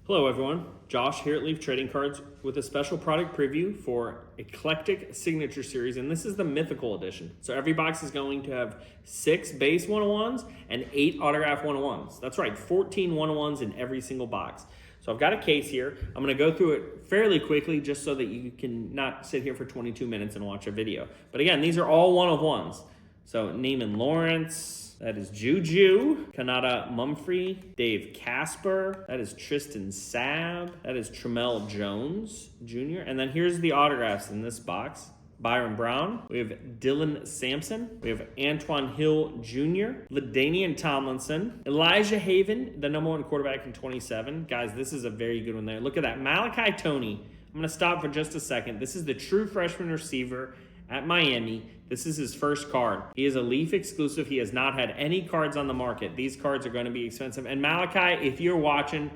Hello everyone, Josh here at Leaf Trading Cards with a special product preview for Eclectic Signature Series, and this is the Mythical Edition. So every box is going to have 6 base 101s and 8 autograph 101s. That's right, 14 101s in every single box. So I've got a case here. I'm going to go through it fairly quickly just so that you can not sit here for 22 minutes and watch a video. But again, these are all 1-of-1s. So Neiman Lawrence, that is Juju, Kanata Mumphrey, Dave Casper, that is Tristan Sabb, that is Tramel Jones Jr. And then here's the autographs in this box. Byron Brown, we have Dylan Sampson, we have Antoine Hill Jr., LaDainian Tomlinson, Elijah Haven, the #1 quarterback in 27. Guys, this is a very good one there. Look at that, Malachi Toney. I'm going to stop for just a second. This is the true freshman receiver at Miami. This is his first card. He is a Leaf exclusive. He has not had any cards on the market. These cards are going to be expensive. And Malachi, if you're watching,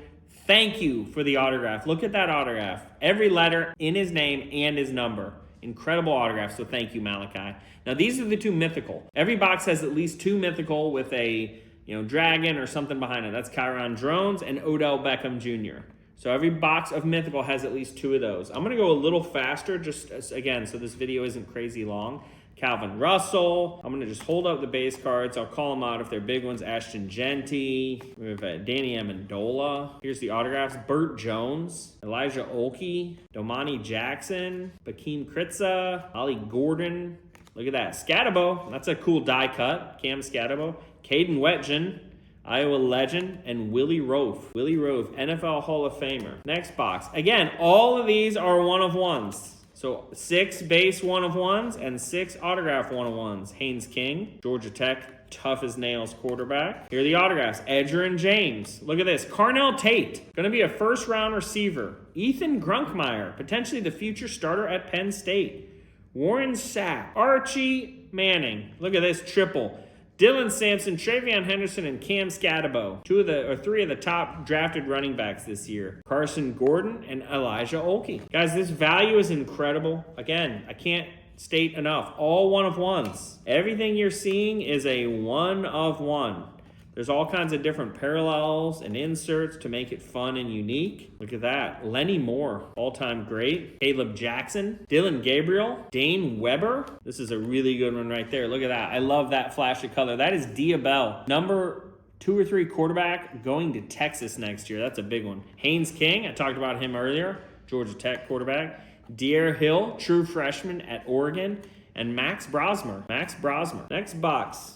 thank you for the autograph. Look at that autograph. Every letter in his name and his number. Incredible autograph, so thank you, Malachi. Now, these are the 2 mythical. Every box has at least 2 mythical with a dragon or something behind it. That's Kyron Drones and Odell Beckham Jr. So every box of mythical has at least 2 of those. I'm going to go a little faster, just again, so this video isn't crazy long. Calvin Russell. I'm going to just hold up the base cards. I'll call them out if they're big ones. Ashton Genty. We have Danny Amendola. Here's the autographs. Burt Jones. Elijah Olkey. Domani Jackson. Bakeem Kritza. Ollie Gordon. Look at that. Scatabo. That's a cool die cut. Cam Scatabo. Caden Wetjen. Iowa legend, and Willie Roaf. Willie Roaf, NFL Hall of Famer. Next box. Again, all of these are 1-of-1s. So 6 base 1-of-1s and 6 autograph 1-of-1s. Haynes King, Georgia Tech, tough as nails quarterback. Here are the autographs. Edgerrin James. Look at this. Carnell Tate, going to be a first-round receiver. Ethan Grunkmeyer, potentially the future starter at Penn State. Warren Sapp. Archie Manning. Look at this triple. Dylan Sampson, Travion Henderson, and Cam Scatabo. 3 of the top drafted running backs this year. Carson Gordon and Elijah Olkey. Guys, this value is incredible. Again, I can't state enough. All 1-of-1s. Everything you're seeing is a 1-of-1. There's all kinds of different parallels and inserts to make it fun and unique. Look at that. Lenny Moore, all-time great. Caleb Jackson, Dylan Gabriel, Dane Weber. This is a really good one right there. Look at that. I love that flash of color. That is Diabell. Number 2 or 3 quarterback going to Texas next year. That's a big one. Haynes King, I talked about him earlier. Georgia Tech quarterback. De'Aaron Hill, true freshman at Oregon. And Max Brosmer. Next box.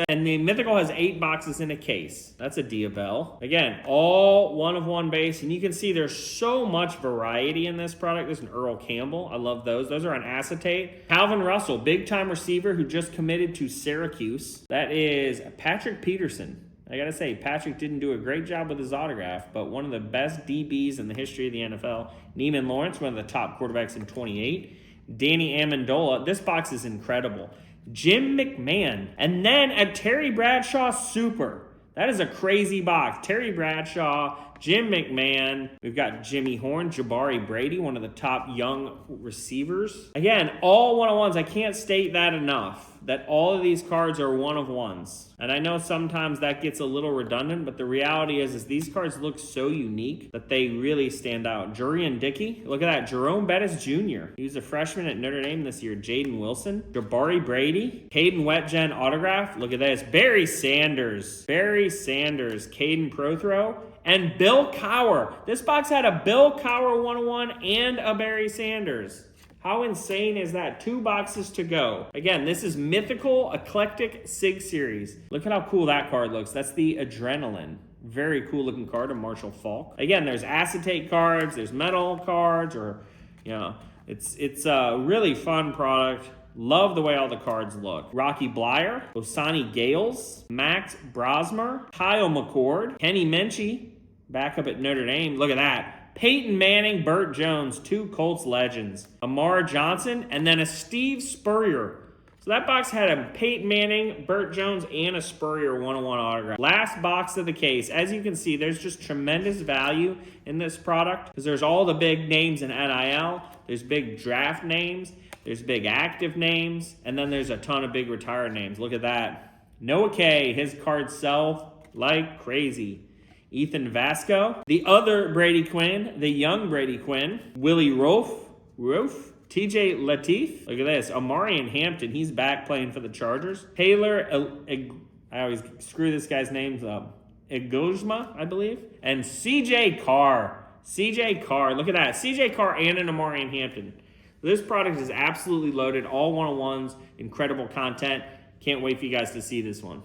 And the mythical has 8 boxes in a case. That's a Diabell. Again, all 1-of-1 base, and you can see there's so much variety in this product. There's an Earl Campbell. I love those. Those are on acetate. Calvin Russell, big-time receiver who just committed to Syracuse. That is Patrick Peterson. I gotta say, Patrick didn't do a great job with his autograph, but one of the best DBs in the history of the NFL. Neiman Lawrence, one of the top quarterbacks in 28. Danny Amendola. This box is incredible. Jim McMahon, and then a Terry Bradshaw Super. That is a crazy box. Terry Bradshaw, Jim McMahon. We've got Jimmy Horn, Jabari Brady, one of the top young receivers. Again, all 1-of-1s. I can't state that enough, that all of these cards are 1-of-1s. And I know sometimes that gets a little redundant, but the reality is these cards look so unique that they really stand out. Jurian Dickey, look at that. Jerome Bettis Jr. He was a freshman at Notre Dame this year. Jaden Wilson, Jabari Brady, Caden Wetjen autograph. Look at this. Barry Sanders, Caden Prothrow, and Bill Cowher. This box had a Bill Cowher 1-of-1 and a Barry Sanders. How insane is that? 2 boxes to go. Again, this is Mythical Eclectic Sig Series. Look at how cool that card looks. That's the Adrenaline. Very cool looking card of Marshall Faulk. Again, there's acetate cards, there's metal cards, it's a really fun product. Love the way all the cards look. Rocky Blyer, Osani Gales, Max Brosmer, Kyle McCord, Kenny Menchie, back up at Notre Dame. Look at that. Peyton Manning, Burt Jones, 2 Colts legends. Amar Johnson, and then a Steve Spurrier. So that box had a Peyton Manning, Burt Jones, and a Spurrier 1-of-1 autograph. Last box of the case. As you can see, there's just tremendous value in this product because there's all the big names in NIL. There's big draft names. There's big active names. And then there's a ton of big retired names. Look at that. Noah K, his cards sell like crazy. Ethan Vasco, the other Brady Quinn, the young Brady Quinn, Willie Rofe, TJ Lateef. Look at this. Omarion Hampton, he's back playing for the Chargers. Taylor, I always screw this guy's names up. Egojma, I believe. And CJ Carr. CJ Carr, look at that. CJ Carr and an Omarion Hampton. This product is absolutely loaded. All one-on-ones, incredible content. Can't wait for you guys to see this one.